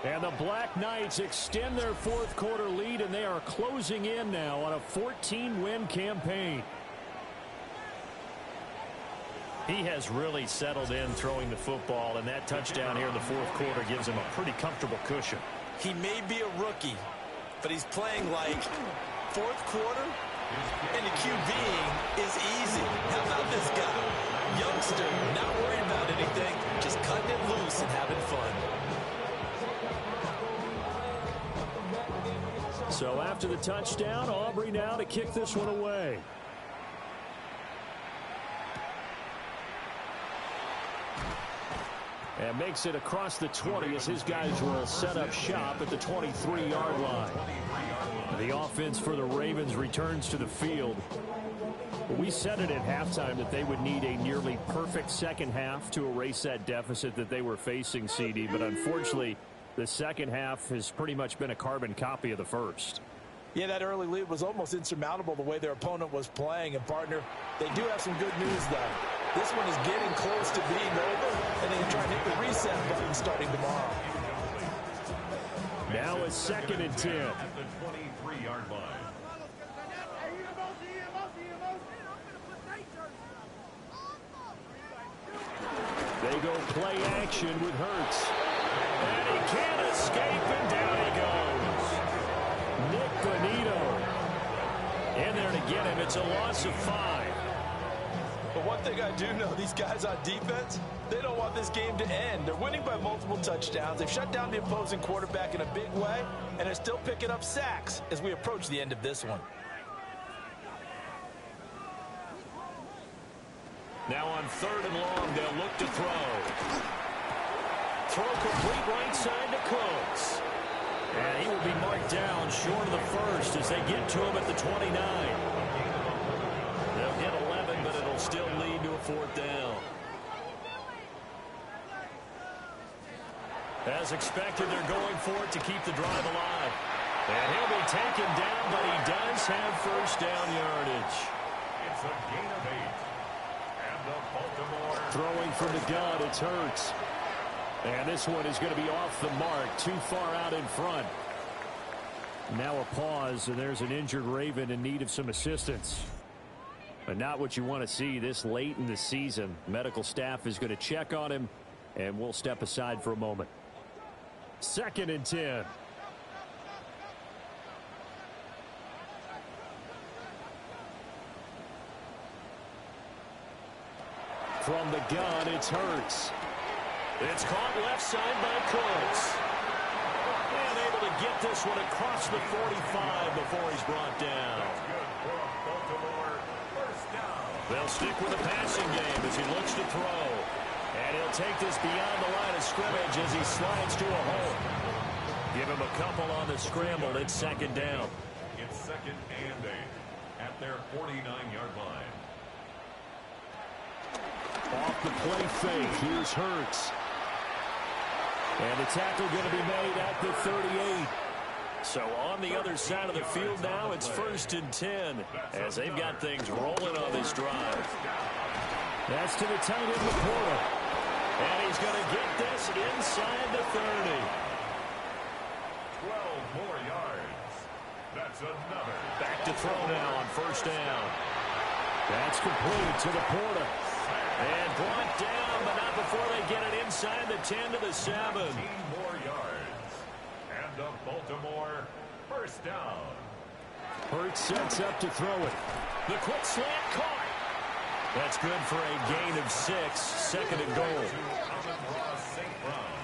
And the Black Knights extend their 4th quarter lead, and they are closing in now on a 14-win campaign. He has really settled in throwing the football, and that touchdown here in the 4th quarter gives him a pretty comfortable cushion. He may be a rookie, but he's playing like 4th quarter, and the QBing is easy. How about this guy? Youngster, not worried about anything, just cutting it loose and having fun. So after the touchdown, Aubrey now to kick this one away. And makes it across the 20 as his guys will set up shop at the 23-yard line. The offense for the Ravens returns to the field. We said it at halftime that they would need a nearly perfect second half to erase that deficit that they were facing, CD. But unfortunately, the second half has pretty much been a carbon copy of the first. Yeah, that early lead was almost insurmountable the way their opponent was playing. And, partner, they do have some good news, though. This one is getting close to being over, and they can try and hit the reset button starting tomorrow. Now it's 2nd and 10. At the 23-yard line. They go play action with Hurts. And he can't escape, and down he goes. Nick Bonito in there to get him. It's a loss of 5. But one thing I do know, these guys on defense, they don't want this game to end. They're winning by multiple touchdowns. They've shut down the opposing quarterback in a big way, and they're still picking up sacks as we approach the end of this one. Now on 3rd and long, they'll look to throw. Throw complete right side to Cooks. And he will be marked down short of the first as they get to him at the 29. They'll get 11, but it'll still lead to a 4th down. As expected, they're going for it to keep the drive alive. And he'll be taken down, but he does have 1st down yardage. It's a gain of 8. And the Baltimore Throwing from the gun, it's Hurts. And this one is going to be off the mark, too far out in front. Now a pause, and there's an injured Raven in need of some assistance. But not what you want to see this late in the season. Medical staff is going to check on him, and we'll step aside for a moment. 2nd and 10. From the gun, it's Hurts. It's caught left side by Cooks. And able to get this one across the 45 before he's brought down. Baltimore first down. They'll stick with the passing game as he looks to throw. And he'll take this beyond the line of scrimmage as he slides to a hole. Give him a couple on the scramble. It's 2nd down. It's 2nd and 8 at their 49-yard line. Off the play fake, here's Hurts. And the tackle going to be made at the 38. So on the other side of the field now, it's 1st and 10 as they've got things rolling on this drive. That's to the tight end, Laporta. And he's going to get this inside the 30. 12 more yards. That's another. Back to throw now on 1st down. That's complete to Laporta. And brought down, but not before they get it inside the 10 to the 7. 17 more yards. And the Baltimore 1st down. Hurts sets up to throw it. The quick slant caught. That's good for a gain of 6, 2nd and goal. Amon-Ra St. Brown.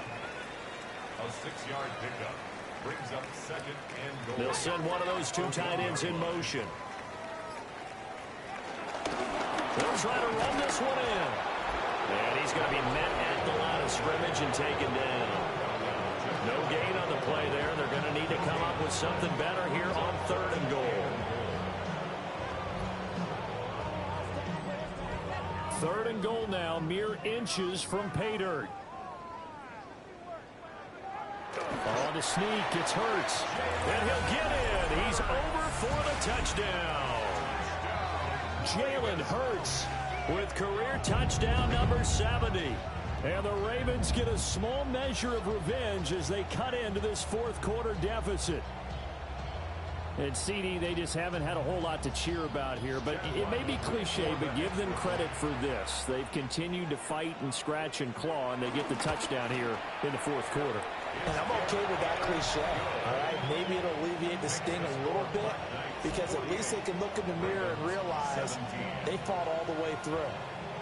A 6-yard pickup brings up 2nd and goal. They'll send one of those 2 tight ends in motion. They'll try to run this one in. And he's going to be met at the line of scrimmage and taken down. No gain on the play there. They're going to need to come up with something better here on 3rd and goal. 3rd and goal now, mere inches from pay dirt. On the sneak, it's Hurts. And he'll get in. He's over for the touchdown. Jalen Hurts with career touchdown number 70. And the Ravens get a small measure of revenge as they cut into this 4th quarter deficit. And CD, they just haven't had a whole lot to cheer about here. But it may be cliche, but give them credit for this. They've continued to fight and scratch and claw, and they get the touchdown here in the 4th quarter. And I'm okay with that cliche, all right? Maybe it'll alleviate the sting a little bit because at least they can look in the mirror and realize they fought all the way through.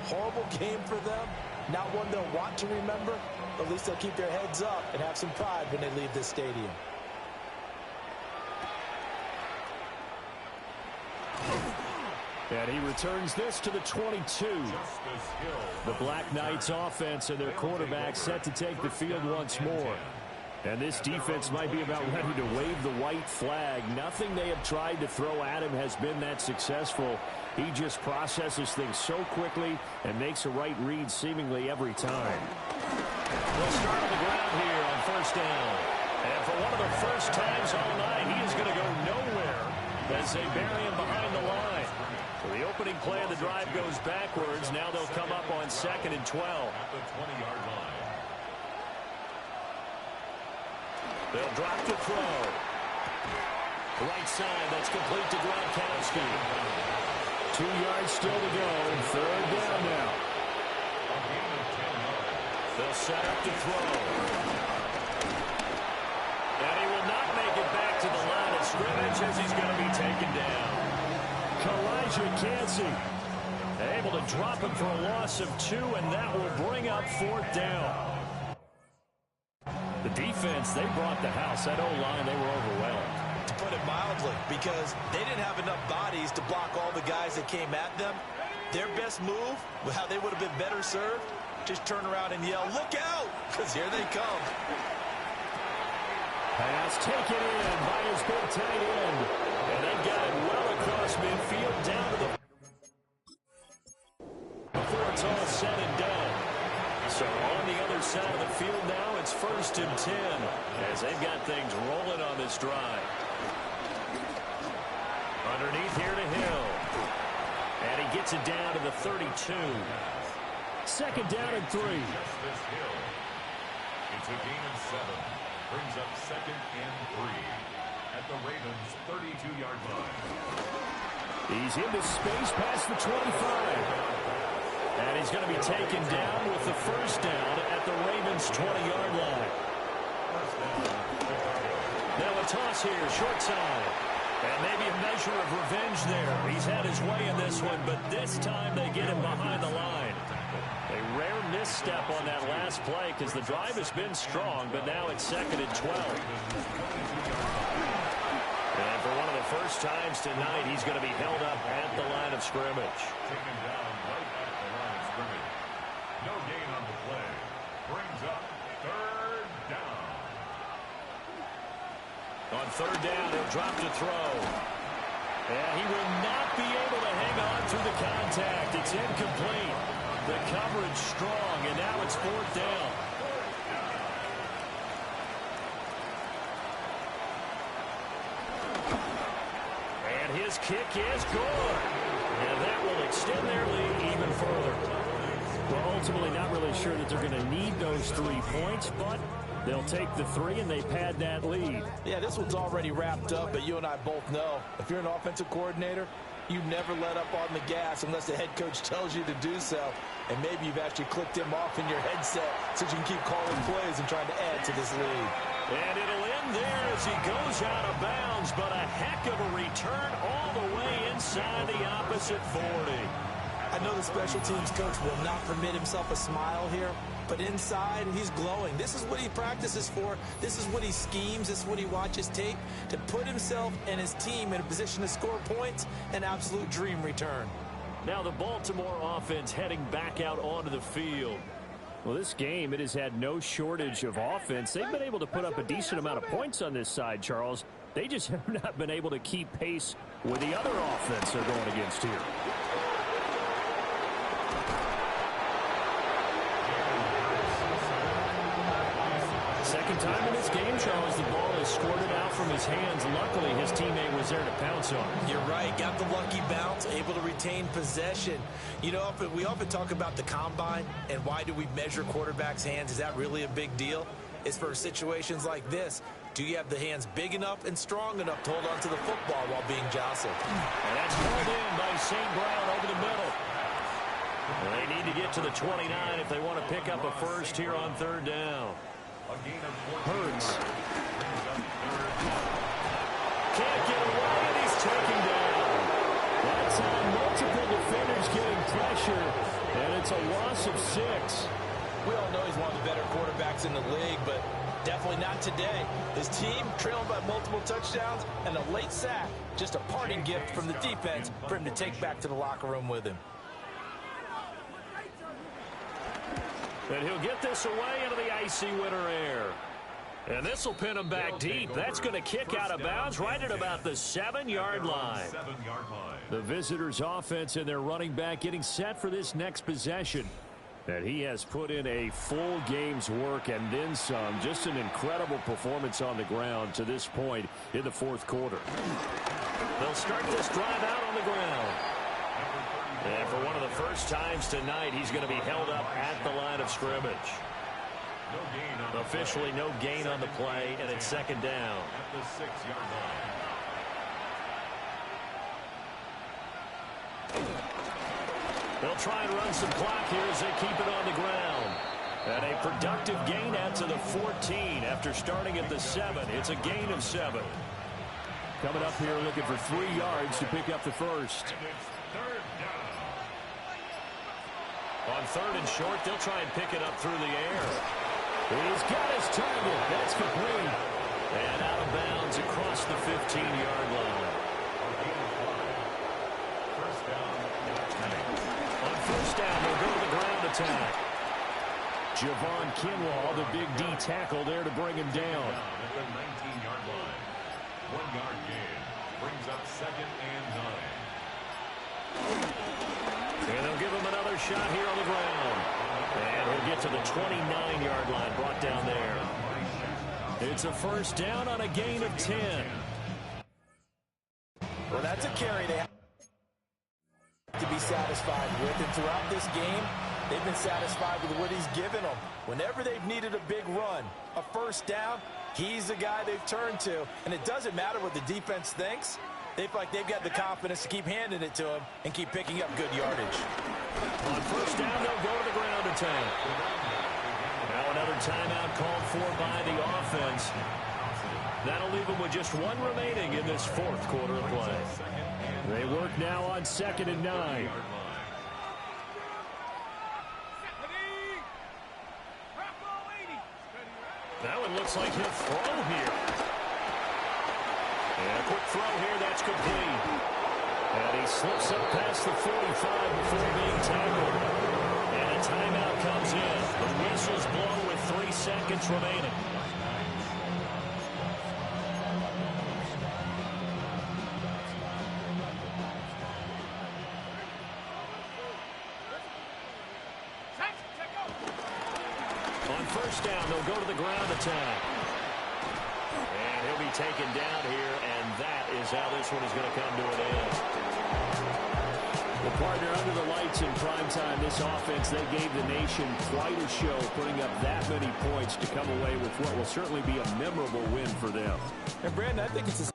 Horrible game for them, not one they'll want to remember, but at least they'll keep their heads up and have some pride when they leave this stadium. And he returns this to the 22. The Black Knights offense and their quarterback set to take the field once more. And this defense might be about ready to wave the white flag. Nothing they have tried to throw at him has been that successful. He just processes things so quickly and makes a right read seemingly every time. They'll start on the ground here on 1st down. And for one of the first times all night, he is going to go nowhere as they bury him behind the line. So the opening play of the drive goes backwards. Now they'll come up on 2nd and 12. At the 20-yard line. They'll drop to throw. Right side, that's complete to Gronkowski. 2 yards still to go, and 3rd down now. They'll set up to throw. And he will not make it back to the line of scrimmage as he's going to be taken down. Kalijah Kancey able to drop him for a loss of 2, and that will bring up 4th down. The defense, they brought the house. That O-line, they were overwhelmed. To put it mildly, because they didn't have enough bodies to block all the guys that came at them. Their best move, how they would have been better served, just turn around and yell, "Look out!" because here they come. Pass taken in by his big tight end. And they got it well across midfield down to the... Before it's all said and done. So on the other side of the field now, it's 1st and 10 as they've got things rolling on this drive. Underneath here to Hill. And he gets it down to the 32. 2nd down and 3. Justice Hill. It's a gain of 7. Brings up 2nd and 3. At the Ravens' 32-yard line. He's into space past the 25. And he's going to be taken down with the 1st down at the Ravens' 20-yard line. Now a toss here, short side. And maybe a measure of revenge there. He's had his way in this one, but this time they get him behind the line. A rare misstep on that last play because the drive has been strong, but now it's 2nd and 12. And for one of the first times tonight, he's going to be held up at the line of scrimmage. Taken down right at the line of scrimmage. No gain on the play. Brings up 3rd down. On 3rd down, he'll drop to throw. And he will not be able to hang on through the contact. It's incomplete. The coverage strong, and now it's 4th down. His kick is good. And that will extend their lead even further. Well, ultimately not really sure that they're going to need those 3 points, but they'll take the 3 and they pad that lead. Yeah, this one's already wrapped up, but you and I both know if you're an offensive coordinator, you never let up on the gas unless the head coach tells you to do so. And maybe you've actually clicked him off in your headset so you can keep calling plays and trying to add to this lead. And it'll end there as he goes out of bounds, but a heck of a return all the way inside the opposite 40. I know the special teams coach will not permit himself a smile here, but inside, he's glowing. This is what he practices for. This is what he schemes. This is what he watches tape to put himself and his team in a position to score points. An absolute dream return. Now the Baltimore offense heading back out onto the field. Well, this game, it has had no shortage of offense. They've been able to put up a decent amount of points on this side, Charles. They just have not been able to keep pace with the other offense they're going against here. Second time in this game, Charles, the ball is squirted out from his hands. Luckily, his teammate was there to pounce on it. You're right. Got the lucky bounce, able to retain possession. You know, we often talk about the combine and why do we measure quarterbacks' hands. Is that really a big deal? It's for situations like this. Do you have the hands big enough and strong enough to hold on to the football while being jostled? And that's pulled in by St. Brown over the middle. Well, they need to get to the 29 if they want to pick up a first here on third down. Hurts. Can't get away, and he's taken down. That time, multiple defenders getting pressure, and it's a loss of 6. We all know he's one of the better quarterbacks in the league, but definitely not today. His team trailing by multiple touchdowns and a late sack. Just a parting gift from the defense for him to take back to the locker room with him. And he'll get this away into the icy winter air. And this will pin him back deep. That's going to kick out of bounds right at about the 7-yard line. The visitors' offense and their running back getting set for this next possession. And he has put in a full game's work and then some. Just an incredible performance on the ground to this point in the fourth quarter. They'll start this drive out on the ground. And for one of the first times tonight, he's going to be held up at the line of scrimmage. Officially no gain on the play, and it's second down. At the 6-yard line. They'll try and run some clock here as they keep it on the ground. And a productive gain out to the 14 after starting at the 7. It's a gain of 7. Coming up here looking for 3 yards to pick up the first. On third and short, they'll try and pick it up through the air. He's got his target. That's complete. And out of bounds across the 15-yard line. On first down, they'll go to the ground attack. Javon Kinlaw, the big D tackle there to bring him down. At the 19-yard line. 1-yard gain brings up second and 9. And they'll give him another shot here on the ground. And he'll get to the 29-yard line, brought down there. It's a first down on a gain of 10. Well, that's a carry they have to be satisfied with. And throughout this game, they've been satisfied with what he's given them. Whenever they've needed a big run, a first down, he's the guy they've turned to. And it doesn't matter what the defense thinks. They feel like they've got the confidence to keep handing it to him and keep picking up good yardage. On first down, they'll go to the ground attack. Now another timeout called for by the offense. That'll leave them with just 1 remaining in this fourth quarter of play. They work now on 2nd and 9. That one looks like he'll throw here. And a quick throw here, that's complete. And he slips up past the 45 before being tackled. And a timeout comes in. The whistles blow with 3 seconds remaining. On first down, they'll go to the ground attack. And he'll be taken down here, and that is how this one is going to come to an end. Well, partner, under the lights in primetime, this offense, they gave the nation quite a show, putting up that many points to come away with what will certainly be a memorable win for them. And Brandon, I think it's